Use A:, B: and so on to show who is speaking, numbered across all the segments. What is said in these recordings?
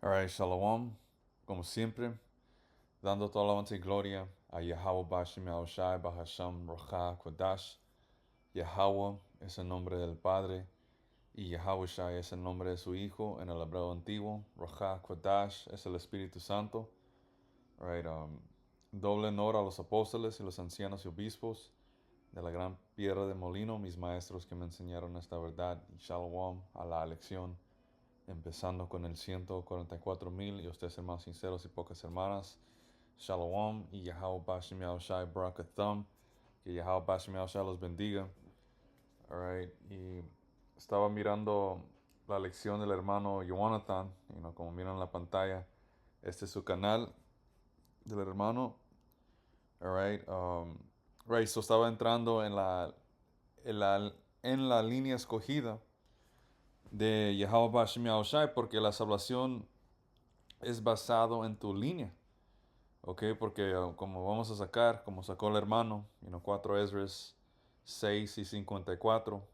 A: Alright, Shalom, como siempre, dando toda la alabanza y gloria a Yahweh Bashim Yahushai Bahasham Roja Kodash. Yahweh es el nombre del Padre y Yahushai es el nombre de su Hijo en el hebreo antiguo. Roja Kodash es el Espíritu Santo. Alright, doble honor a los apóstoles y los ancianos y obispos de la gran piedra de molino, mis maestros que me enseñaron esta verdad. Y Shalom a la elección, empezando con el 144,000 y ustedes hermanos sinceros y pocas hermanas. Shalom y Yahweh Bashim Yahushai Barakatham. Que Yahweh Bashim Yahushai los bendiga. Alright, y estaba mirando la lección del hermano Jonathan, como miran en la pantalla. Este es su canal del hermano. Alright, right, so estaba entrando en la, en la línea escogida de Yahweh Bashim Yahushai porque la salvación es basado en tu línea. ¿Ok? Porque como vamos a sacar, como sacó el hermano, 4 Esdras 6 y 54,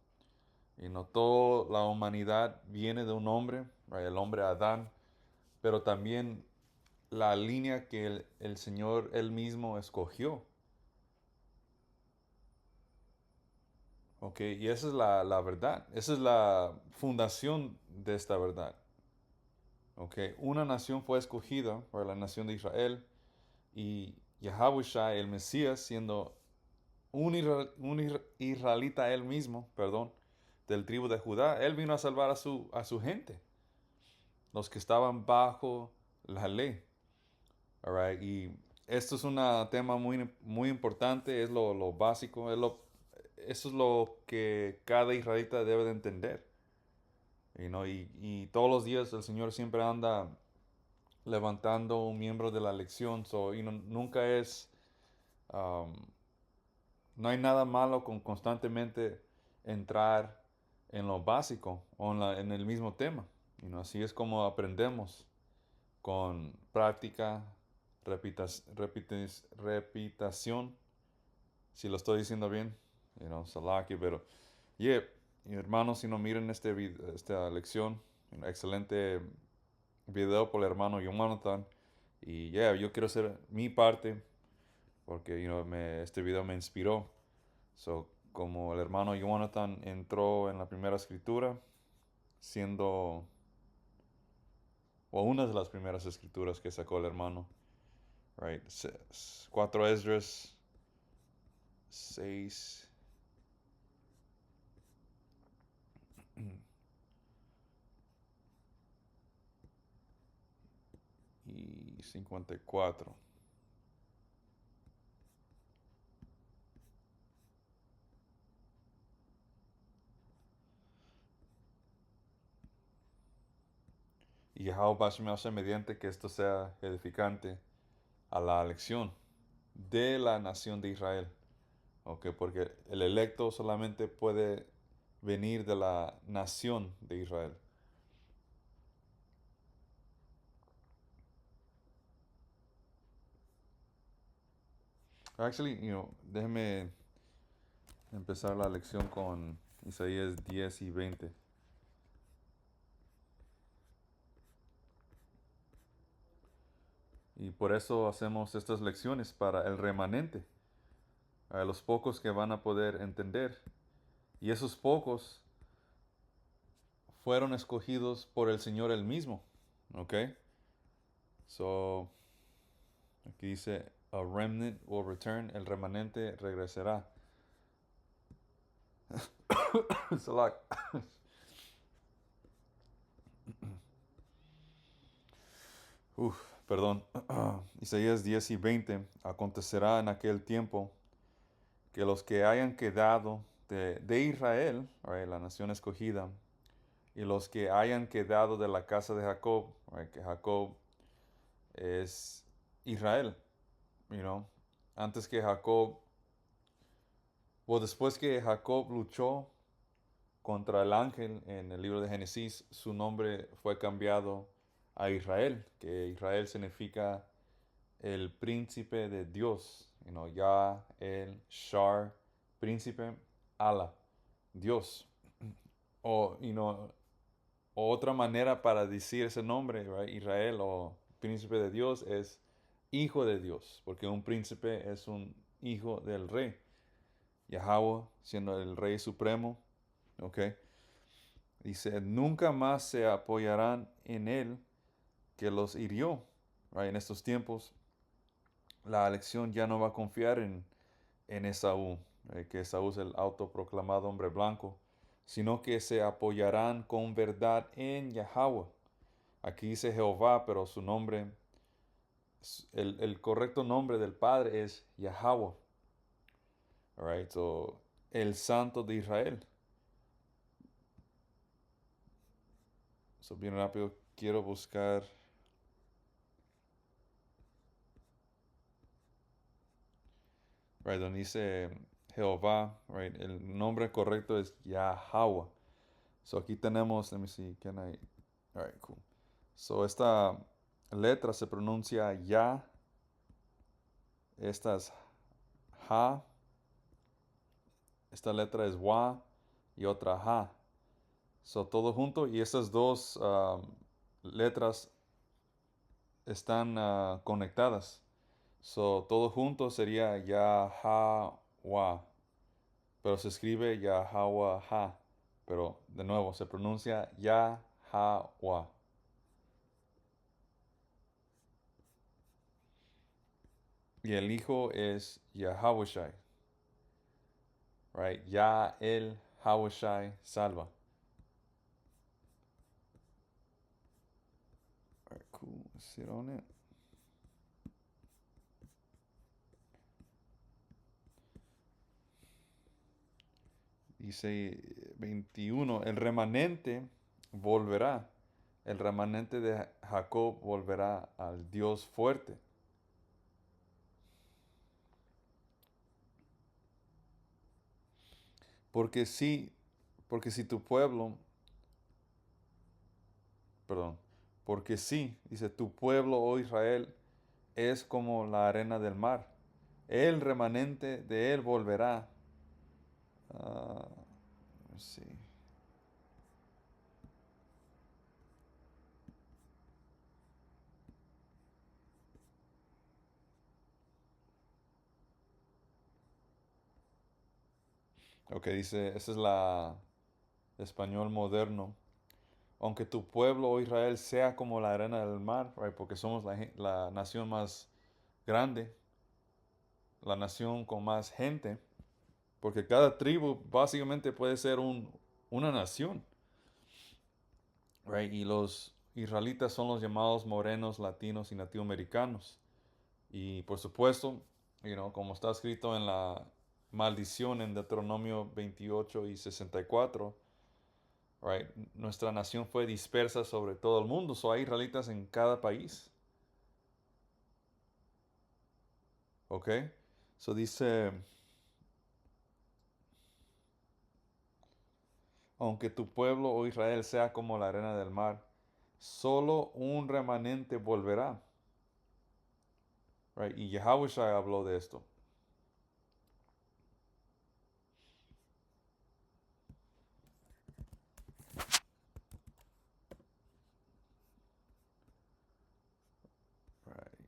A: toda la humanidad viene de un hombre, right, el hombre Adán, pero también la línea que el Señor él mismo escogió. ¿Ok? Y esa es la verdad, esa es la fundación de esta verdad. ¿Ok? Una nación fue escogida por la nación de Israel y Yahushua, el Mesías, siendo un israelita él mismo, perdón, del tribu de Judá, él vino a salvar a su gente, los que estaban bajo la ley. All right? Y esto es un tema muy, muy importante, es lo básico, eso es lo que cada israelita debe de entender. Y todos los días el Señor siempre anda levantando un miembro de la lección, nunca es... um, no hay nada malo con constantemente entrar en lo básico o en el mismo tema. Así es como aprendemos con práctica, repitación, si lo estoy diciendo bien, salaki, pero yeah, hermanos, si no miren esta lección, excelente video por el hermano Jonathan, y yeah, yo quiero hacer mi parte porque este video me inspiró. So, como el hermano Jonathan entró en la primera escritura, siendo, o una de las primeras escrituras que sacó el hermano, right? 4 Esdras, 6 y 54. Y Jehová me hace mediante que esto sea edificante a la elección de la nación de Israel. Okay, porque el electo solamente puede venir de la nación de Israel. Actually, déjeme empezar la lección con Isaías 10 y 20. Y por eso hacemos estas lecciones para el remanente, a los pocos que van a poder entender. Y esos pocos fueron escogidos por el Señor él mismo. ¿Ok? So, aquí dice, a remnant will return, el remanente regresará. Uf, perdón. Isaías 10 y 20. Acontecerá en aquel tiempo que los que hayan quedado de Israel, right, la nación escogida, y los que hayan quedado de la casa de Jacob, right, que Jacob es Israel, you know, antes que Jacob, o después que Jacob luchó contra el ángel en el libro de Génesis, su nombre fue cambiado a Israel, que Israel significa el príncipe de Dios, Yah, el Shar, príncipe, Allah, Dios. O, otra manera para decir ese nombre, right? Israel o príncipe de Dios es hijo de Dios, porque un príncipe es un hijo del rey. Yahweh siendo el rey supremo, ¿ok? Dice, nunca más se apoyarán en él que los hirió, right? En estos tiempos, la elección ya no va a confiar en Esaú, que Esaú es el autoproclamado hombre blanco, sino que se apoyarán con verdad en Yahweh. Aquí dice Jehová, pero su nombre, el correcto nombre del Padre es Yahweh. All right, so, el Santo de Israel. So, bien rápido, quiero buscar. Right, donde dice Jehová, right, el nombre correcto es Yahweh. So, aquí tenemos, let me see, can I, all right, cool. So, esta letra se pronuncia Ya, esta es Ja, esta letra es Wa y otra Ja. So, todo junto y estas dos letras están conectadas. So, todo junto sería Yahweh, pero se escribe Yahweh, pero de nuevo se pronuncia Yahweh. Y el hijo es Yahawashi, right? Ya el Hawashai salva. All right, cool. Let's sit on it. Dice 21, el remanente volverá. El remanente de Jacob volverá al Dios fuerte. Porque si, porque si tu pueblo, perdón, porque sí, dice, tu pueblo, oh Israel, es como la arena del mar. El remanente de él volverá. Sí. Ok, dice, esa es la español moderno. Aunque tu pueblo, oh Israel, sea como la arena del mar, right? Porque somos la nación más grande, la nación con más gente, porque cada tribu básicamente puede ser una nación, right? Y los israelitas son los llamados morenos, latinos y nativoamericanos. Y por supuesto, como está escrito en la maldición en Deuteronomio 28 y 64, right? Nuestra nación fue dispersa sobre todo el mundo, so hay israelitas en cada país. ¿Ok? So dice, aunque tu pueblo, o Israel, sea como la arena del mar, solo un remanente volverá. Right? Y Yahushua habló de esto. Right.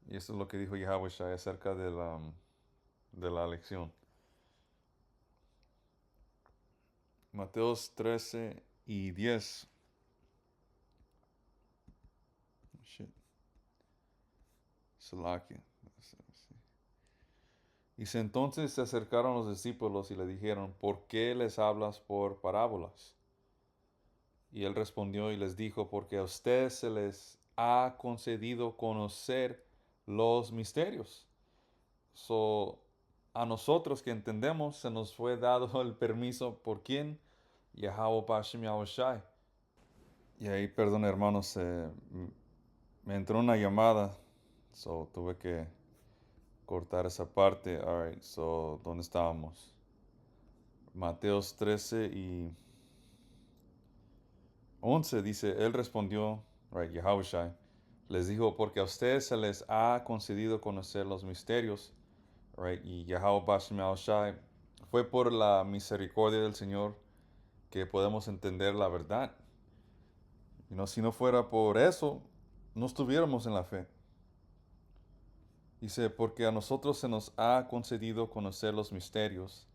A: Y eso es lo que dijo Yahushua acerca de la elección. Mateos 13 y 10. Shit. Salakia. Dice, entonces se acercaron los discípulos y le dijeron, ¿por qué les hablas por parábolas? Y él respondió y les dijo, porque a ustedes se les ha concedido conocer los misterios. So, a nosotros que entendemos se nos fue dado el permiso por quién, Yahweh Bashim Yahushai. Y ahí, perdón hermanos, me entró una llamada, so tuve que cortar esa parte. Alright, so, ¿dónde estábamos? Mateos 13 y 11 dice, él respondió, right, Yahushai, les dijo, porque a ustedes se les ha concedido conocer los misterios, right, y Yahweh Bashim Yahushai fue por la misericordia del Señor que podemos entender la verdad. Si no fuera por eso, no estuviéramos en la fe. Dice, porque a nosotros se nos ha concedido conocer los misterios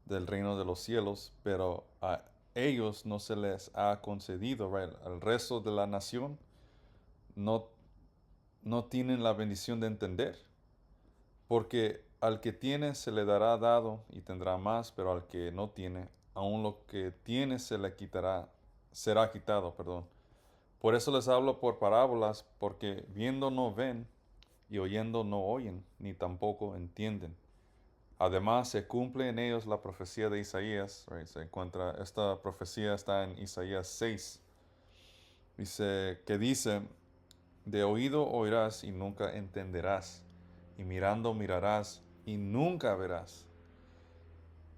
A: del reino de los cielos, pero a ellos no se les ha concedido, right? Al resto de la nación no, no tienen la bendición de entender. Porque al que tiene se le dará dado y tendrá más, pero al que no tiene, aun lo que tiene se le quitará, será quitado, perdón. Por eso les hablo por parábolas, porque viendo no ven y oyendo no oyen, ni tampoco entienden. Además, se cumple en ellos la profecía de Isaías. Right? Esta profecía está en Isaías 6. Dice, de oído oirás y nunca entenderás, y mirando mirarás y nunca verás.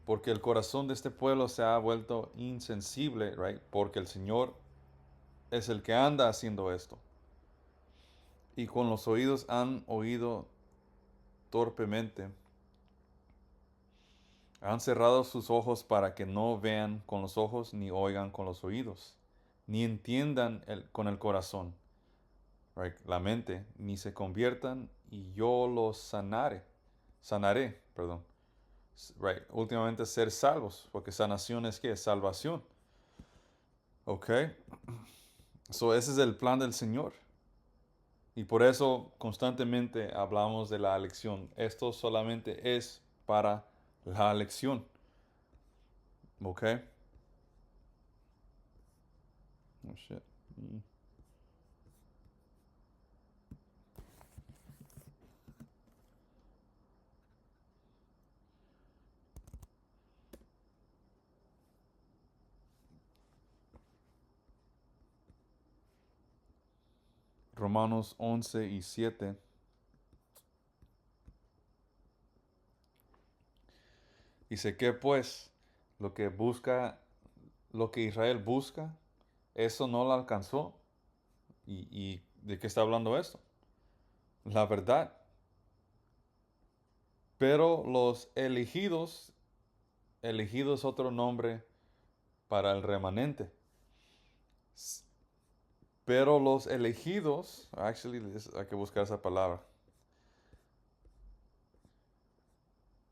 A: Porque el corazón de este pueblo se ha vuelto insensible, right? Porque el Señor es el que anda haciendo esto. Y con los oídos han oído torpemente. Han cerrado sus ojos para que no vean con los ojos, ni oigan con los oídos, ni entiendan con el corazón, right? La mente, ni se conviertan y yo los sanaré, perdón. Right. Últimamente ser salvos, porque sanación es ¿qué? Salvación. Ok. Ese es el plan del Señor. Y por eso constantemente hablamos de la elección. Esto solamente es para la elección. ¿Ok? Oh, shit. Romanos 11:7. Dice que pues lo que busca, lo que Israel busca, eso no lo alcanzó. ¿Y de qué está hablando esto? La verdad. Pero los elegidos otro nombre para el remanente. Pero los elegidos, hay que buscar esa palabra.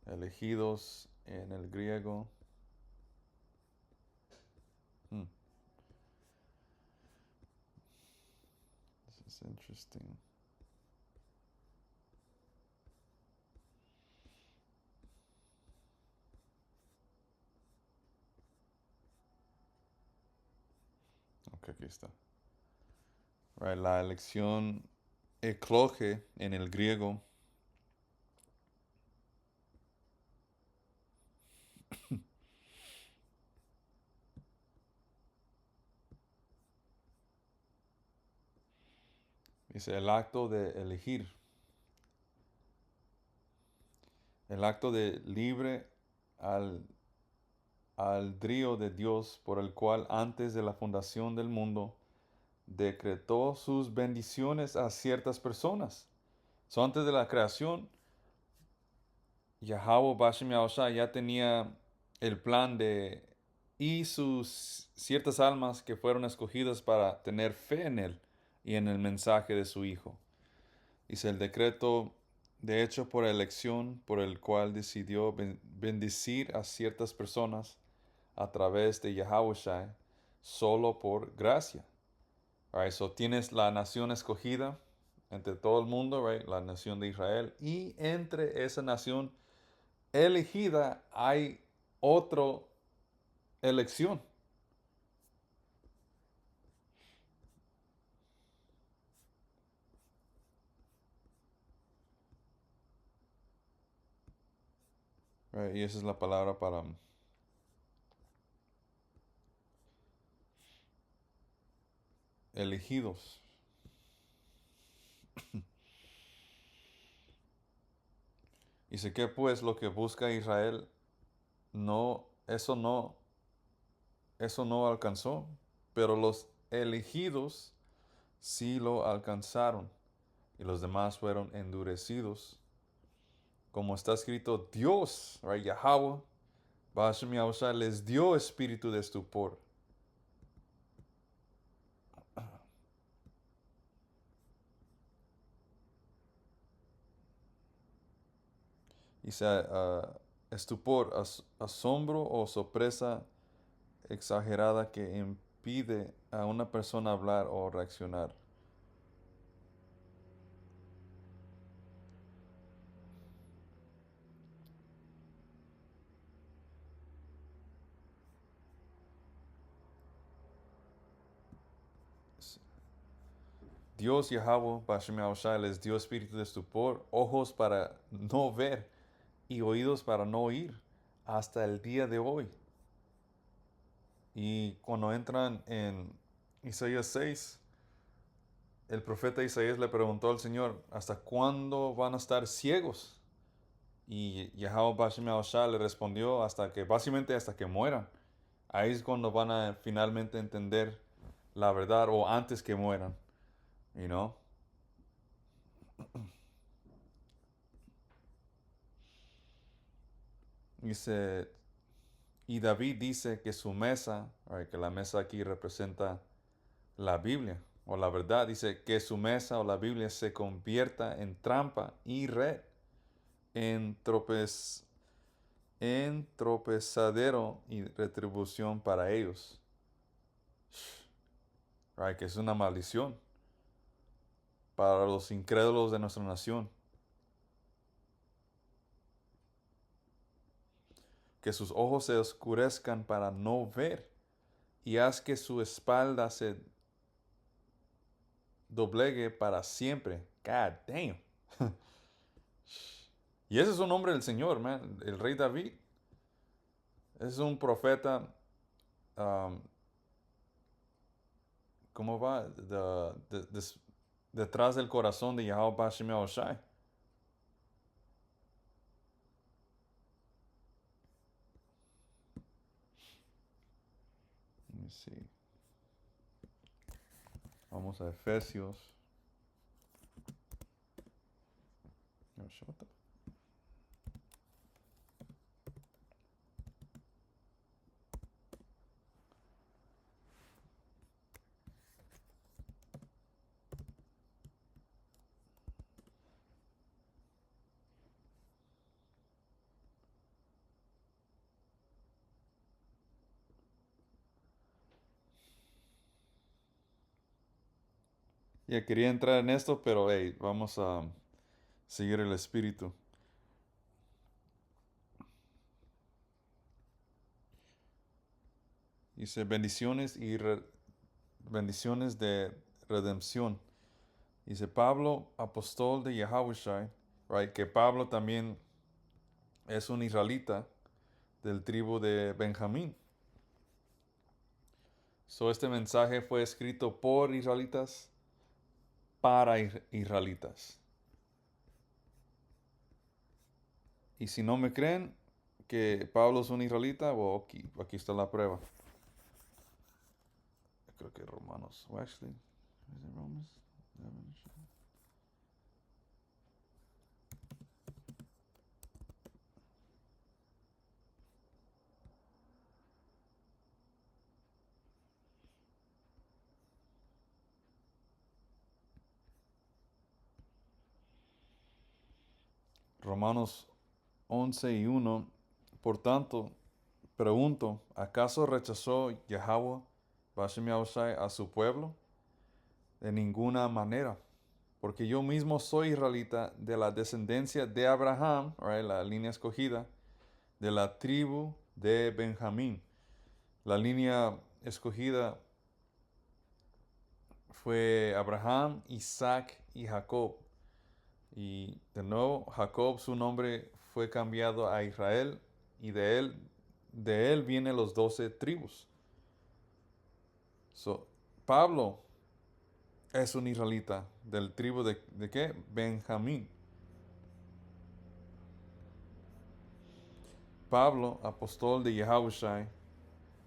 A: Elegidos en el griego. Hmm. This is interesting. Ok, aquí está. Right, la elección ecloge en el griego. Dice el acto de elegir. El acto de libre albedrío de Dios por el cual antes de la fundación del mundo decretó sus bendiciones a ciertas personas. Antes de la creación, Yahweh Bashem Yahushua ya tenía el plan y sus ciertas almas que fueron escogidas para tener fe en él y en el mensaje de su Hijo. Dice el decreto de hecho por elección por el cual decidió bendecir a ciertas personas a través de Yahushua solo por gracia. Alright, tienes la nación escogida entre todo el mundo, right? La nación de Israel, y entre esa nación elegida hay otra elección. Right? Y esa es la palabra para elegidos. Dice que pues lo que busca Israel no, eso no alcanzó, pero los elegidos sí lo alcanzaron y los demás fueron endurecidos. Como está escrito, Dios, right, Yahweh, Bahashem Yahushua les dio espíritu de estupor. Dice, estupor, asombro o sorpresa exagerada que impide a una persona hablar o reaccionar. Dios Yahweh, Bashem Yahushua, les dio espíritu de estupor, ojos para no ver y oídos para no oír hasta el día de hoy. Y cuando entran en Isaías 6, el profeta Isaías le preguntó al Señor, ¿hasta cuándo van a estar ciegos? Y Yahweh Bashem Yahushua le respondió básicamente hasta que mueran. Ahí es cuando van a finalmente entender la verdad o antes que mueran, you know? Dice, y David dice que su mesa, right, que la mesa aquí representa la Biblia o la verdad, dice que su mesa o la Biblia se convierta en trampa y red, en, en tropezadero y retribución para ellos. Right, que es una maldición para los incrédulos de nuestra nación. Que sus ojos se oscurezcan para no ver y haz que su espalda se doblegue para siempre. God damn. Y ese es un nombre del Señor, man. El rey David es un profeta. ¿Cómo va? Detrás del corazón de Yahweh Bashem Yahushai. Let me see. Vamos a Efesios. No, shut up. Ya quería entrar en esto, pero hey, vamos a seguir el espíritu. Dice bendiciones y bendiciones de redención. Dice Pablo, apóstol de Yahushua, right? Que Pablo también es un israelita del tribu de Benjamín. So este mensaje fue escrito por israelitas para israelitas. Y si no me creen que Pablo es un israelita, well, aquí está la prueba. Creo que Romanos. Well, actually, is it Romans? Romanos 11:1. Por tanto, pregunto, ¿acaso rechazó Yahweh, Bashem Yahushai, a su pueblo? De ninguna manera. Porque yo mismo soy israelita de la descendencia de Abraham, right, la línea escogida, de la tribu de Benjamín. La línea escogida fue Abraham, Isaac y Jacob. Y de nuevo, Jacob, su nombre fue cambiado a Israel y de él vienen los 12 tribus. So, Pablo es un israelita del tribu de ¿qué? Benjamín. Pablo, apóstol de Yahushai,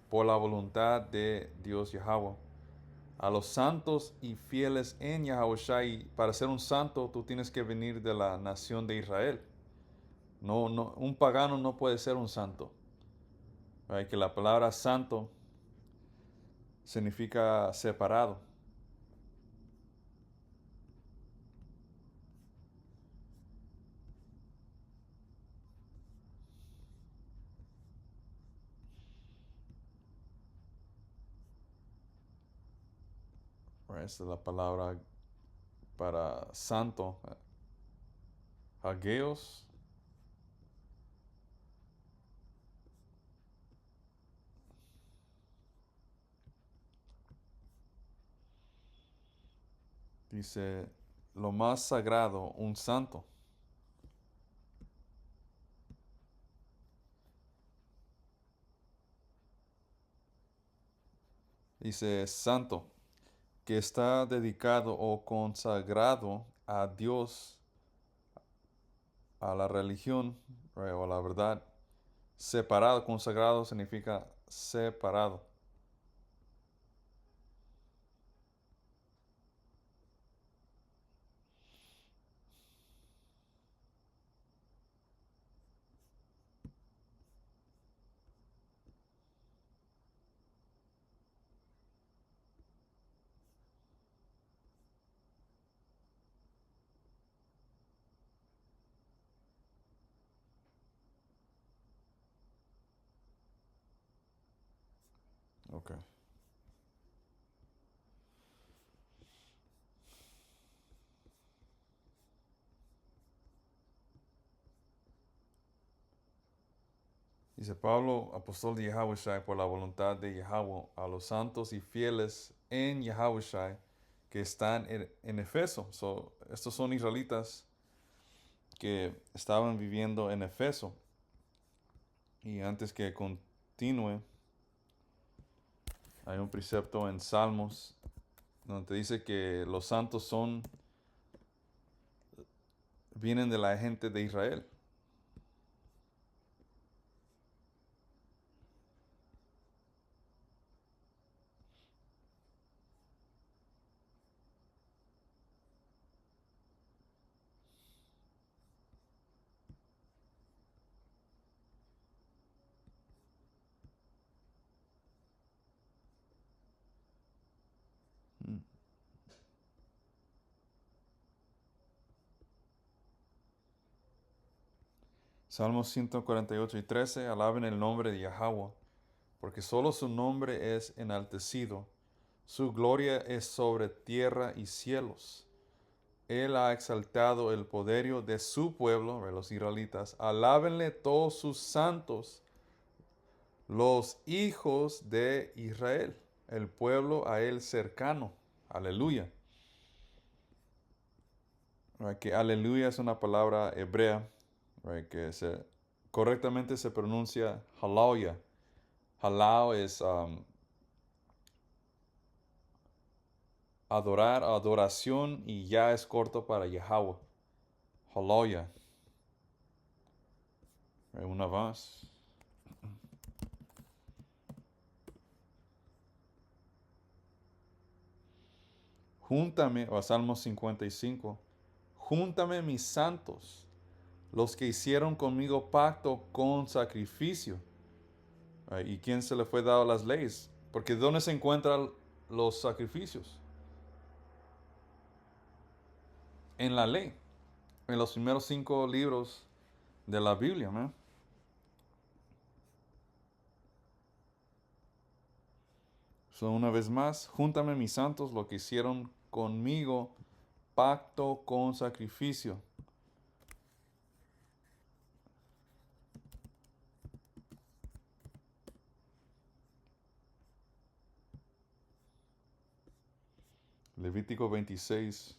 A: por la voluntad de Dios Yahweh, a los santos y fieles en Yahushai. Para ser un santo, tú tienes que venir de la nación de Israel. No, un pagano no puede ser un santo. right? Que la palabra santo significa separado. Right? Esa es la palabra para santo. Hageos. Dice, lo más sagrado, un santo. Dice, santo, que está dedicado o consagrado a Dios, a la religión, right, o a la verdad. Separado, consagrado significa separado. Ok. Dice Pablo, apóstol de Yahushua, por la voluntad de Yahweh, a los santos y fieles en Yahushua que están en Efeso. Estos son israelitas que estaban viviendo en Efeso. Y antes que continúe, hay un precepto en Salmos donde dice que los santos vienen de la gente de Israel. Mm. Salmos 148 y 13, alaben el nombre de Yahweh, porque solo su nombre es enaltecido. Su gloria es sobre tierra y cielos. Él ha exaltado el poderío de su pueblo, de los israelitas. Alábenle todos sus santos, los hijos de Israel, el pueblo a él cercano. Aleluya. Right, que aleluya es una palabra hebrea, right, que correctamente se pronuncia hallelujah. Halal es adorar, adoración, y ya es corto para Yahweh. Hallelujah. Right, una más. Júntame, o Salmo 55, júntame mis santos, los que hicieron conmigo pacto con sacrificio. ¿Y quién se le fue dado las leyes? Porque ¿dónde se encuentran los sacrificios? En la ley, en los primeros 5 libros de la Biblia, ¿no? Una vez más, júntame mis santos, los que hicieron conmigo pacto con sacrificio. Levítico 26.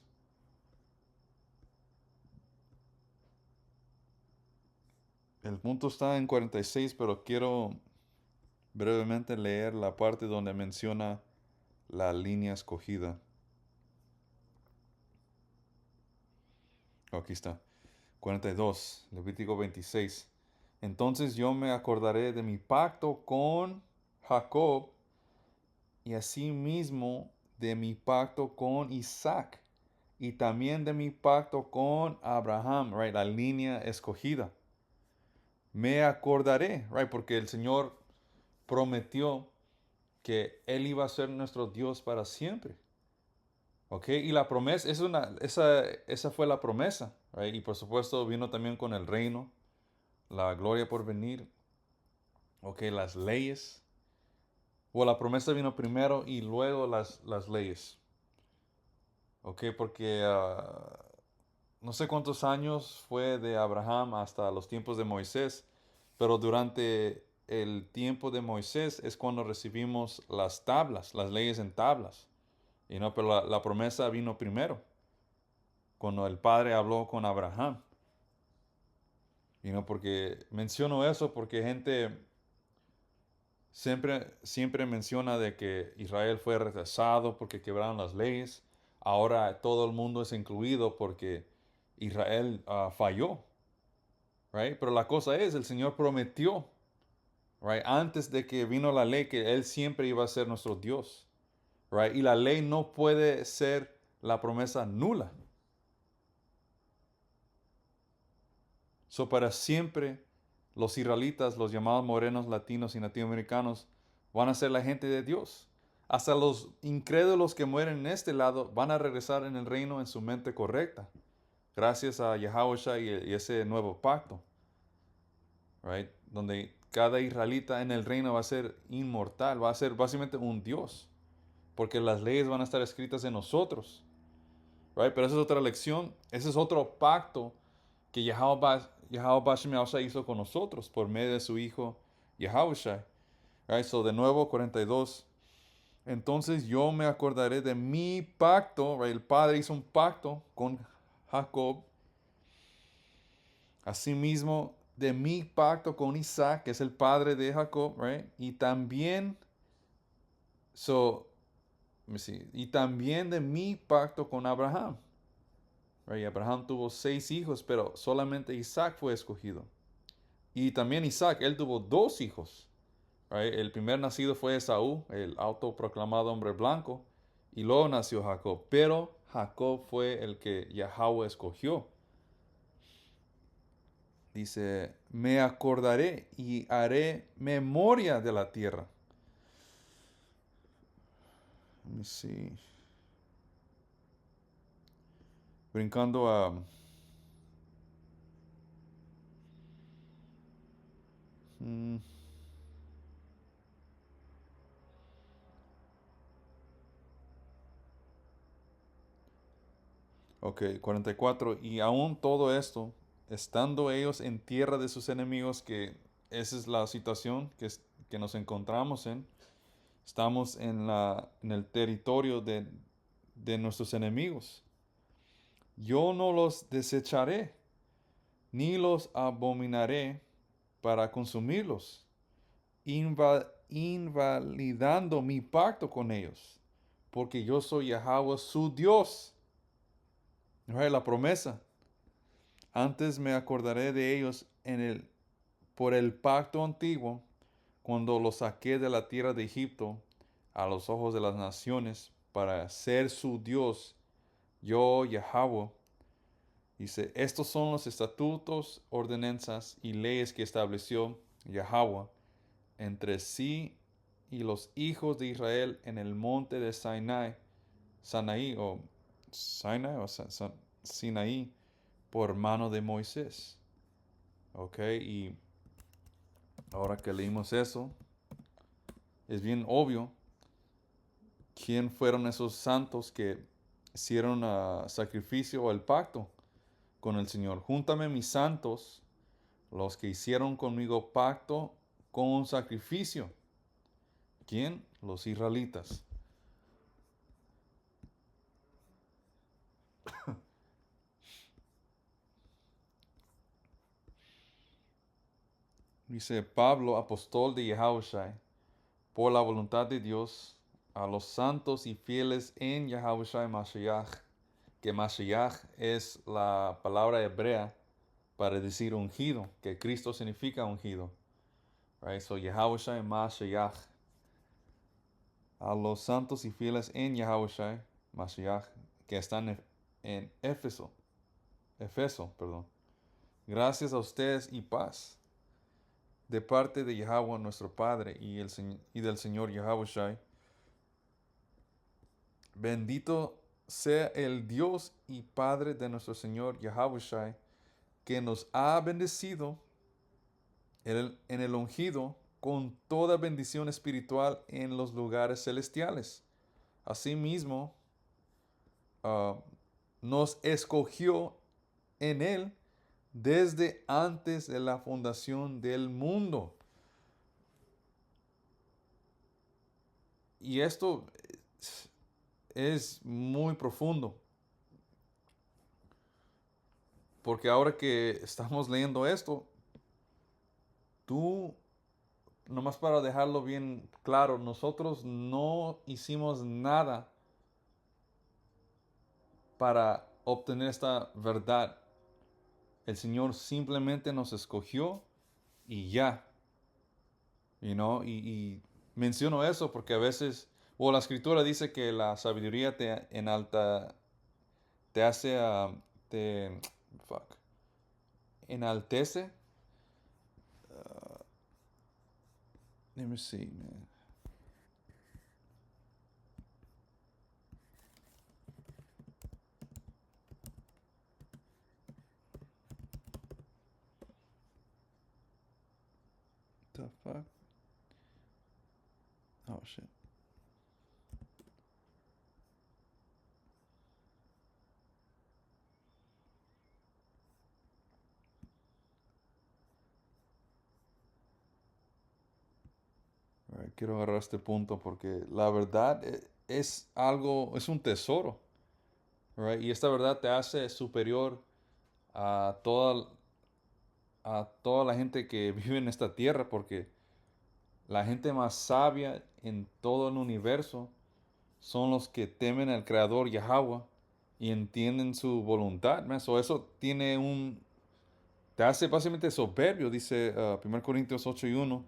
A: El punto está en 46, pero quiero brevemente leer la parte donde menciona la línea escogida. Aquí está. 42, Levítico 26. Entonces yo me acordaré de mi pacto con Jacob y asimismo de mi pacto con Isaac y también de mi pacto con Abraham, right? La línea escogida. Me acordaré, right? Porque el Señor prometió que Él iba a ser nuestro Dios para siempre. ¿Ok? Y la promesa, esa fue la promesa. Right? Y por supuesto vino también con el reino, la gloria por venir. ¿Ok? Las leyes. O la promesa vino primero y luego las leyes. ¿Ok? Porque no sé cuántos años fue de Abraham hasta los tiempos de Moisés, pero durante el tiempo de Moisés es cuando recibimos las tablas, las leyes en tablas. Y no, pero la promesa vino primero, cuando el Padre habló con Abraham. Y no, porque menciono eso porque gente siempre menciona de que Israel fue rechazado porque quebraron las leyes. Ahora todo el mundo es incluido porque Israel falló. Right? Pero la cosa es, el Señor prometió, right, antes de que vino la ley, que Él siempre iba a ser nuestro Dios. Right? Y la ley no puede ser la promesa nula. So, para siempre, los israelitas, los llamados morenos, latinos y latinoamericanos, van a ser la gente de Dios. Hasta los incrédulos que mueren en este lado van a regresar en el reino en su mente correcta, gracias a Yahushua y ese nuevo pacto. Right? Donde cada israelita en el reino va a ser inmortal, va a ser básicamente un Dios, porque las leyes van a estar escritas en nosotros. Right? Pero esa es otra lección, ese es otro pacto que Yahushua hizo con nosotros por medio de su Hijo Yahushua. Right? So de nuevo, 42. Entonces yo me acordaré de mi pacto. Right? El Padre hizo un pacto con Jacob. Asimismo, de mi pacto con Isaac, que es el padre de Jacob, right? Y también, y también de mi pacto con Abraham. Right? Abraham tuvo 6 hijos, pero solamente Isaac fue escogido. Y también Isaac, él tuvo 2 hijos. Right? El primer nacido fue Esaú, el autoproclamado hombre blanco, y luego nació Jacob. Pero Jacob fue el que Yahweh escogió. Dice, me acordaré y haré memoria de la tierra. Let me see. Brincando a... mm, ok, 44. Y aún todo esto, estando ellos en tierra de sus enemigos, que esa es la situación que nos encontramos en. Estamos en el territorio de nuestros enemigos. Yo no los desecharé, ni los abominaré para consumirlos, invalidando mi pacto con ellos, porque yo soy Yahweh su Dios. La promesa. Antes me acordaré de ellos por el pacto antiguo, cuando los saqué de la tierra de Egipto a los ojos de las naciones para ser su Dios, yo Yahweh. Dice, estos son los estatutos, ordenanzas y leyes que estableció Yahweh entre sí y los hijos de Israel en el monte de Sinaí, por mano de Moisés. Ok, y ahora que leímos eso, es bien obvio quién fueron esos santos que hicieron sacrificio o el pacto con el Señor. Júntame mis santos, los que hicieron conmigo pacto con sacrificio. ¿Quién? Los israelitas. Dice Pablo, apóstol de Yahushua, por la voluntad de Dios, a los santos y fieles en Yahushua Mashiach, que Mashiach es la palabra hebrea para decir ungido, que Cristo significa ungido. Right? So Yahushua Mashiach. A los santos y fieles en Yahushua Mashiach, que están en Efeso, perdón. Gracias a ustedes y paz de parte de Yahweh nuestro Padre y del Señor Yahushai. Bendito sea el Dios y Padre de nuestro Señor Yahushai, que nos ha bendecido en el ungido con toda bendición espiritual en los lugares celestiales. Asimismo, nos escogió en Él desde antes de la fundación del mundo. Y esto es muy profundo, porque ahora que estamos leyendo esto, tú, nomás para dejarlo bien claro, nosotros no hicimos nada para obtener esta verdad. El Señor simplemente nos escogió y ya. Y menciono eso porque a veces, la escritura dice que la sabiduría te hace, te, fuck, enaltece. Let me see, man. The fuck? Oh, shit. Alright, quiero agarrar este punto porque la verdad es algo, es un tesoro. Right? Y esta verdad te hace superior a toda la gente que vive en esta tierra, porque la gente más sabia en todo el universo son los que temen al Creador Yahweh y entienden su voluntad. Eso te hace básicamente soberbio, dice 1 Corintios 8:1.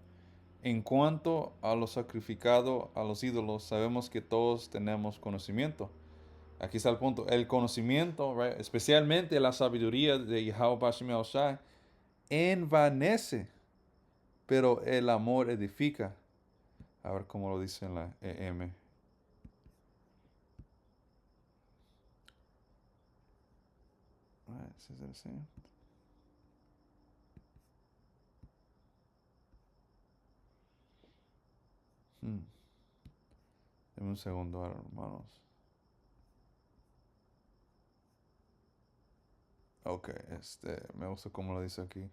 A: En cuanto a lo sacrificado a los ídolos, sabemos que todos tenemos conocimiento. Aquí está el punto. El conocimiento, right, especialmente la sabiduría de Yahweh Bashem Yahushai, envanece, pero el amor edifica. A ver cómo lo dice en la EM. Right, is that the same? Deme un segundo, hermanos. Ok, me gusta cómo lo dice aquí.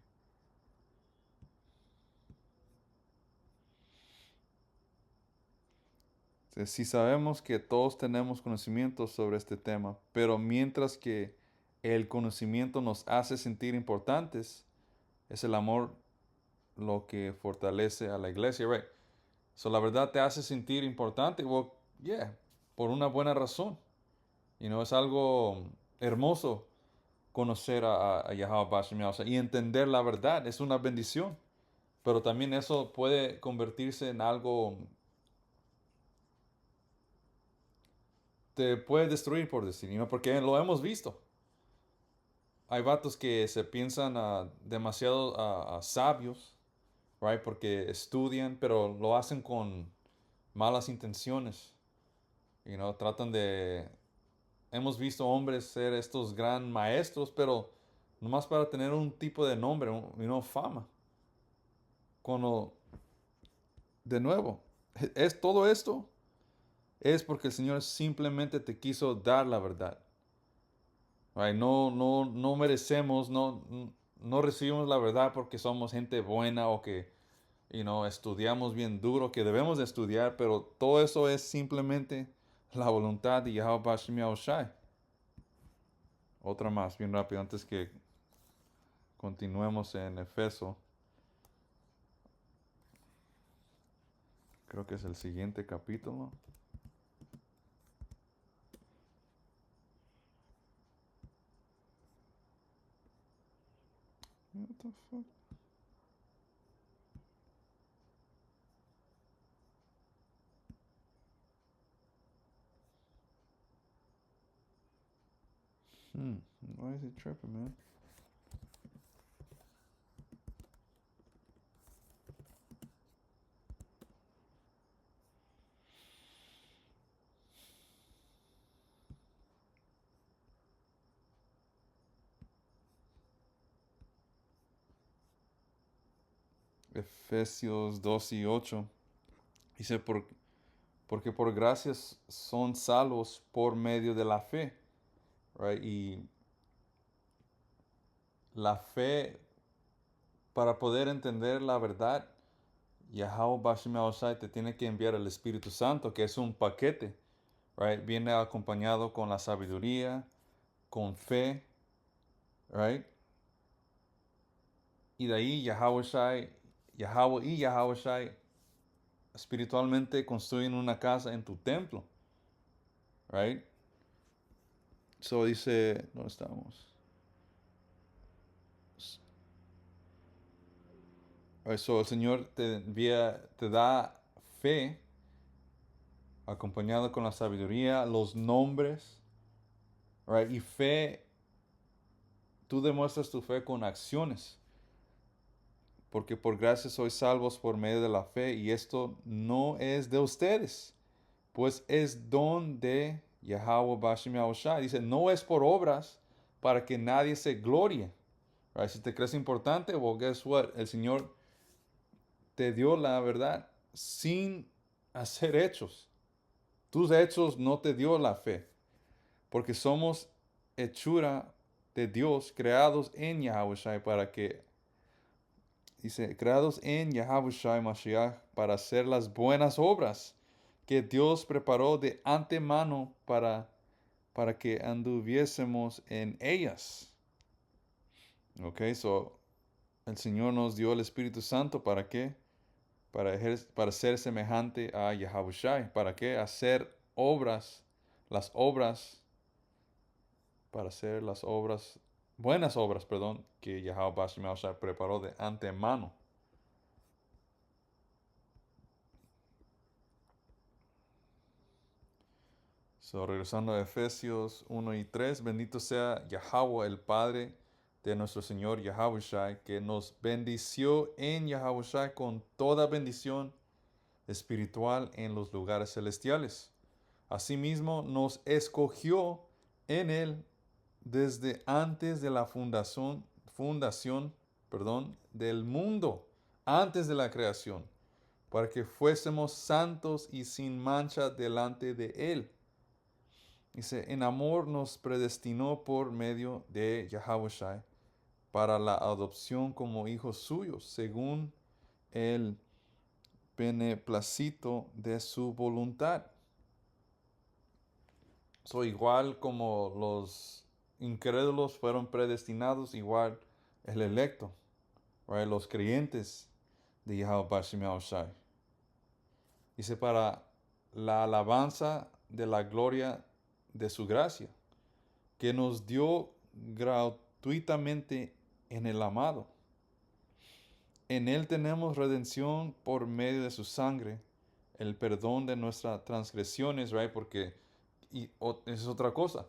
A: Si sabemos que todos tenemos conocimiento sobre este tema, pero mientras que el conocimiento nos hace sentir importantes, es el amor lo que fortalece a la iglesia, right? So, la verdad te hace sentir importante, well, yeah, por una buena razón. Es algo hermoso conocer a Yahweh Bashem Yahushua y entender la verdad, es una bendición. Pero también eso puede convertirse en algo, te puede destruir, por decir, porque lo hemos visto. Hay vatos que se piensan demasiado sabios, right? Porque estudian, pero lo hacen con malas intenciones. Tratan de... Hemos visto hombres ser estos gran maestros, pero nomás para tener un tipo de nombre, fama. Cuando, de nuevo, es todo esto es porque el Señor simplemente te quiso dar la verdad. Right? No merecemos, no recibimos la verdad porque somos gente buena o que estudiamos bien duro, que debemos de estudiar, pero todo eso es simplemente la voluntad de Yahweh Bashem Yahushai. Otra más, bien rápido, antes que continuemos en Efeso. Creo que es el siguiente capítulo. What the fuck? Why is it tripping, man? Efesios 2 y 8. Dice, porque por gracias son salvos por medio de la fe. Right? Y la fe, para poder entender la verdad, Yahweh Bashim Yahushai te tiene que enviar el Espíritu Santo, que es un paquete. Right? Viene acompañado con la sabiduría, con fe. Right? Y de ahí Yahweh y Yahweh espiritualmente construyen una casa en tu templo. Right? So dice, ¿dónde estamos? Right, so el Señor te da fe acompañado con la sabiduría, los nombres. Right? Y fe, tú demuestras tu fe con acciones. Porque por gracia sois salvos por medio de la fe, y esto no es de ustedes, pues es don de Yahweh Bashim Yahushai. Dice, no es por obras para que nadie se glorie. Right? Si te crees importante, well, guess what? El Señor te dio la verdad sin hacer hechos. Tus hechos no te dio la fe, porque somos hechura de Dios, creados en Yahushai para que, dice, creados en Yahushai Mashiach para hacer las buenas obras que Dios preparó de antemano para que anduviésemos en ellas. Ok, so el Señor nos dio el Espíritu Santo ¿para qué? Para ser semejante a Yahushai. ¿Para qué? Hacer obras, las obras, para hacer las obras, buenas obras, perdón, que Yahushai preparó de antemano. So, regresando a Efesios 1 y 3, bendito sea Yahweh, el Padre de nuestro Señor Yahushai, que nos bendició en Yahushai con toda bendición espiritual en los lugares celestiales. Asimismo, nos escogió en Él desde antes de la fundación, del mundo, antes de la creación, para que fuésemos santos y sin mancha delante de Él. Dice, en amor nos predestinó por medio de Yahushai para la adopción como hijos suyos, según el beneplácito de su voluntad. So, igual como los incrédulos fueron predestinados, igual el electo, right? Los creyentes de Yahweh Bashim Yahushai. Dice, para la alabanza de la gloria de su gracia, que nos dio gratuitamente en el amado. En él tenemos redención por medio de su sangre, el perdón de nuestras transgresiones, right? Porque es otra cosa.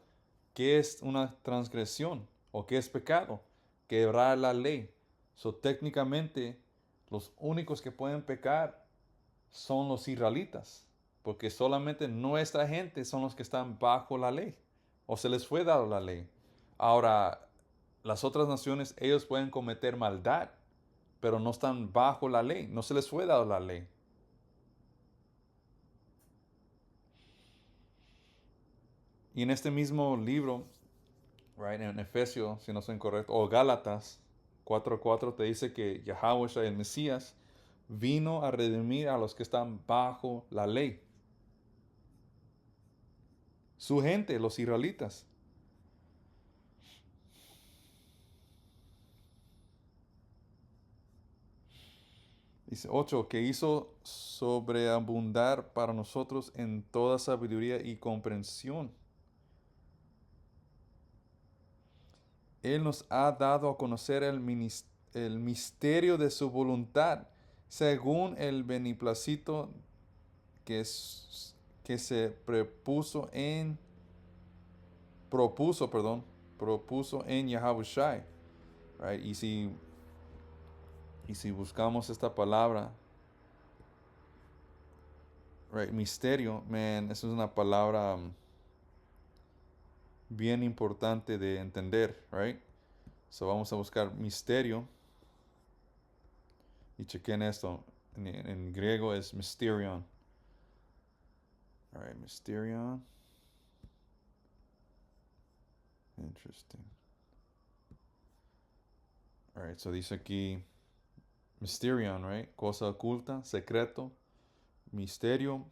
A: ¿Qué es una transgresión? ¿O qué es pecado? Quebrar la ley. So, técnicamente, los únicos que pueden pecar son los israelitas, porque solamente nuestra gente son los que están bajo la ley, o se les fue dado la ley. Ahora, las otras naciones, ellos pueden cometer maldad, pero no están bajo la ley, no se les fue dado la ley. Y en este mismo libro, right, en Efesios, si no estoy incorrecto, o Gálatas 4:4 te dice que Yahweh, el Mesías, vino a redimir a los que están bajo la ley. Su gente, los israelitas. Dice 8, que hizo sobreabundar para nosotros en toda sabiduría y comprensión. Él nos ha dado a conocer el misterio de su voluntad, según el beneplácito que se propuso en Yahushai. Right? Y si buscamos esta palabra, right, misterio, man, eso es una palabra bien importante de entender, right? So vamos a buscar misterio. Y chequen esto. En griego es mysterion. All right, mysterion. Interesting. All right, so dice aquí mysterion, right? Cosa oculta, secreto, misterio.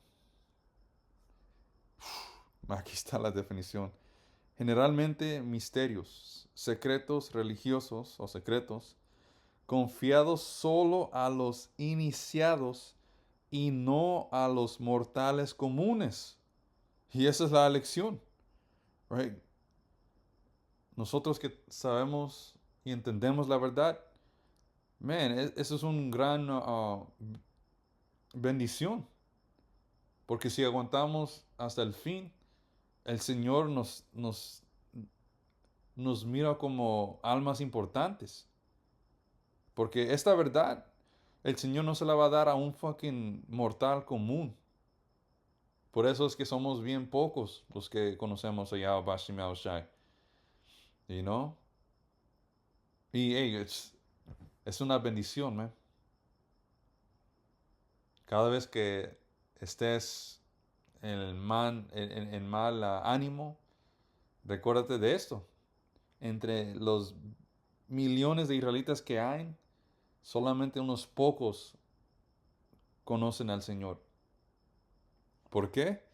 A: Aquí está la definición. Generalmente misterios, secretos religiosos o secretos, confiados solo a los iniciados y no a los mortales comunes. Y esa es la lección, right? Nosotros que sabemos y entendemos la verdad, man, eso es un gran bendición. Porque si aguantamos hasta el fin, el Señor nos mira como almas importantes. Porque esta verdad, el Señor no se la va a dar a un fucking mortal común. Por eso es que somos bien pocos los que conocemos a Yahweh Bashim Shai. You know? Y hey, es una bendición, man. Cada vez que estés en mal ánimo, recuérdate de esto. Entre los millones de israelitas que hay, solamente unos pocos conocen al Señor. ¿Por qué?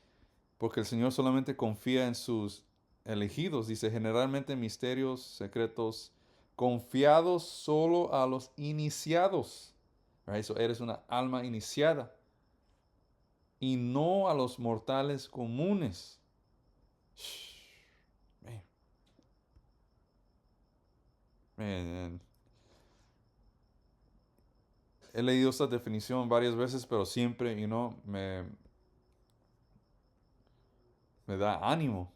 A: Porque el Señor solamente confía en sus elegidos. Dice, generalmente misterios secretos confiados solo a los iniciados. Right? So eres una alma iniciada. Y no a los mortales comunes. Man. Man. He leído esta definición varias veces, pero siempre, me da ánimo.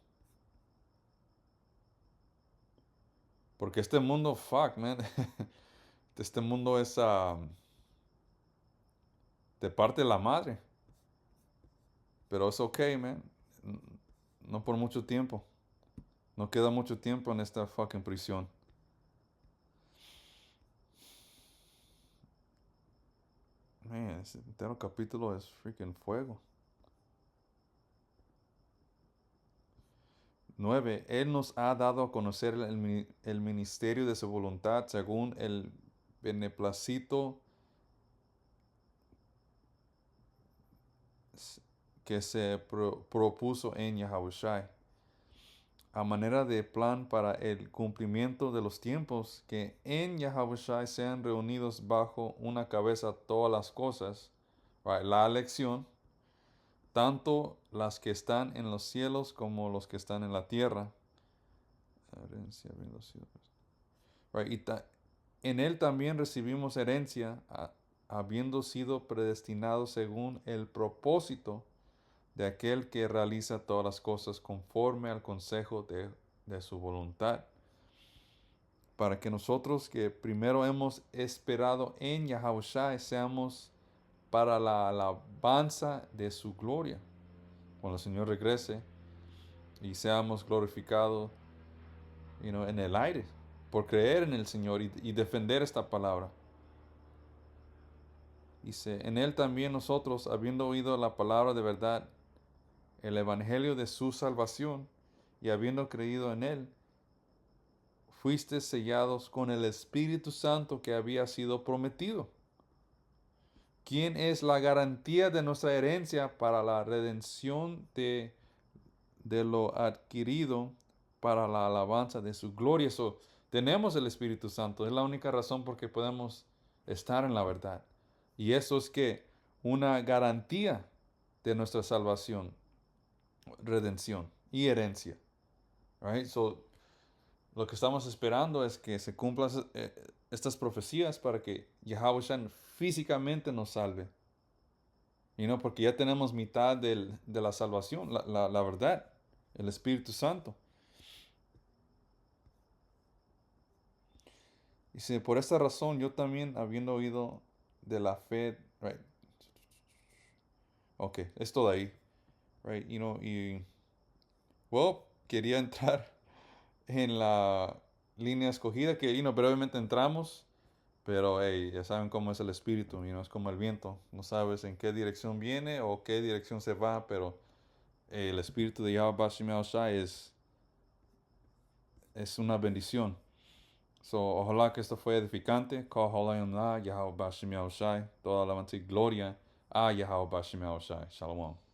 A: Porque este mundo, fuck, man. Este mundo es de parte de la madre. Pero es ok, man. No por mucho tiempo. No queda mucho tiempo en esta fucking prisión. Man, ese entero capítulo es freaking fuego. 9. Él nos ha dado a conocer el ministerio de su voluntad según el beneplácito que se propuso en Yahushua, a manera de plan para el cumplimiento de los tiempos, que en Yahushua sean reunidos bajo una cabeza todas las cosas, right? La elección, tanto las que están en los cielos como los que están en la tierra. Herencia, right? En él también recibimos herencia, habiendo sido predestinados según el propósito de aquel que realiza todas las cosas conforme al consejo de su voluntad, para que nosotros que primero hemos esperado en Yahushua seamos para la alabanza de su gloria, cuando el Señor regrese y seamos glorificados en el aire, por creer en el Señor y defender esta palabra. Dice, en él también nosotros, habiendo oído la palabra de verdad, el evangelio de su salvación, y habiendo creído en él, fuiste sellados con el Espíritu Santo que había sido prometido, quien es la garantía de nuestra herencia para la redención de lo adquirido para la alabanza de su gloria. Tenemos el Espíritu Santo, es la única razón por que podemos estar en la verdad. Y eso es que una garantía de nuestra salvación, redención y herencia. Right? Lo que estamos esperando es que se cumplan estas profecías para que Yahweh físicamente nos salve. Porque ya tenemos mitad de la salvación, la verdad, el Espíritu Santo. Dice, por esta razón yo también, habiendo oído de la fe, right? Ok, es todo ahí, right? Quería entrar en la línea escogida, que brevemente entramos, Pero hey, ya saben cómo es el espíritu y no es como el viento. No sabes en qué dirección viene o qué dirección se va, pero el espíritu de Yahweh Bashim Shai es una bendición. So, ojalá que esto fue edificante. Yahweh Bashim Shai. Toda alabanza y gloria a Yahweh Bashim Shai. Shalom.